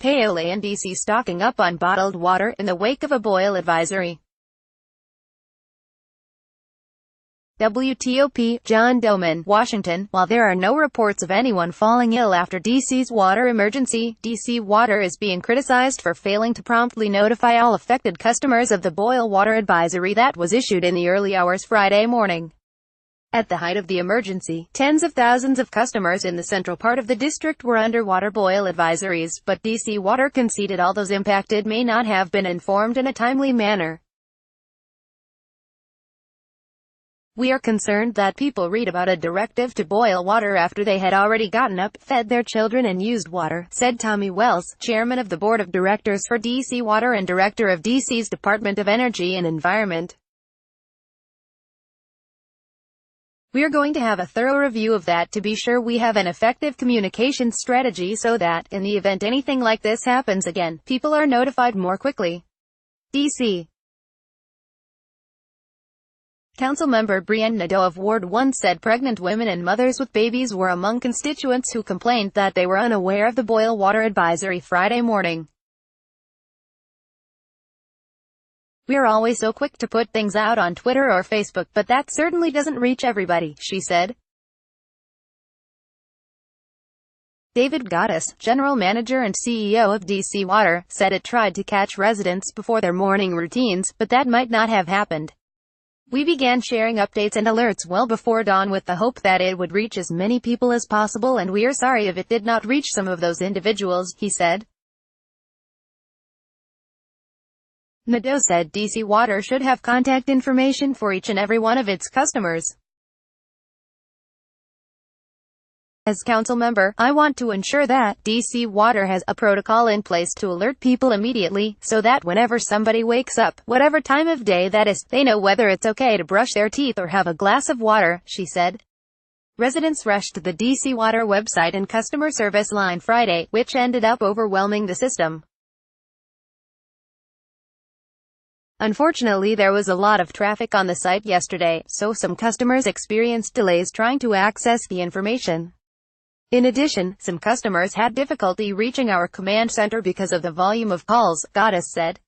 Paoli and DC stocking up on bottled water in the wake of a boil advisory. WTOP, John Domen, Washington. While there are no reports of anyone falling ill after DC's water emergency, DC Water is being criticized for failing to promptly notify all affected customers of the boil water advisory that was issued in the early hours Friday morning. At the height of the emergency, tens of thousands of customers in the central part of the district were under water boil advisories, but DC Water conceded all those impacted may not have been informed in a timely manner. "We are concerned that people read about a directive to boil water after they had already gotten up, fed their children and used water," said Tommy Wells, chairman of the board of directors for DC Water and director of DC's Department of Energy and Environment. "We are going to have a thorough review of that to be sure we have an effective communication strategy so that, in the event anything like this happens again, people are notified more quickly." DC Councilmember Brienne Nadeau of Ward 1 said pregnant women and mothers with babies were among constituents who complained that they were unaware of the boil water advisory Friday morning. "We are always so quick to put things out on Twitter or Facebook, but that certainly doesn't reach everybody," she said. David Gaddis, general manager and CEO of DC Water, said it tried to catch residents before their morning routines, but that might not have happened. "We began sharing updates and alerts well before dawn with the hope that it would reach as many people as possible, and we are sorry if it did not reach some of those individuals," he said. Nadeau said DC Water should have contact information for each and every one of its customers. "As council member, I want to ensure that DC Water has a protocol in place to alert people immediately, so that whenever somebody wakes up, whatever time of day that is, they know whether it's okay to brush their teeth or have a glass of water," she said. Residents rushed to the DC Water website and customer service line Friday, which ended up overwhelming the system. "Unfortunately, there was a lot of traffic on the site yesterday, so some customers experienced delays trying to access the information. In addition, some customers had difficulty reaching our command center because of the volume of calls," Gaddis said.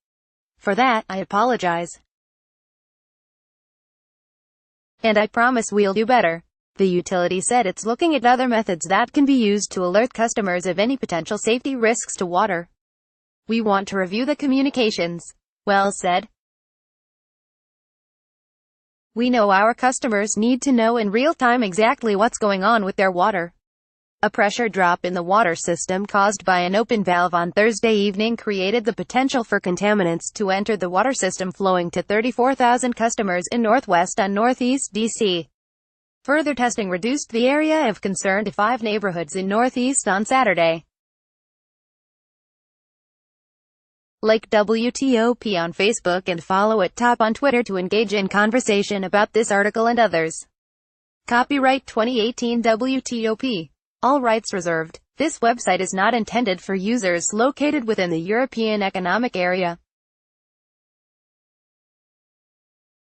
"For that, I apologize. And I promise we'll do better." The utility said it's looking at other methods that can be used to alert customers of any potential safety risks to water. "We want to review the communications," Wells said. "We know our customers need to know in real time exactly what's going on with their water." A pressure drop in the water system caused by an open valve on Thursday evening created the potential for contaminants to enter the water system flowing to 34,000 customers in northwest and northeast DC. Further testing reduced the area of concern to 5 neighborhoods in northeast on Saturday. Like WTOP on Facebook and follow at Top on Twitter to engage in conversation about this article and others. Copyright 2018 WTOP. All rights reserved. This website is not intended for users located within the European Economic Area.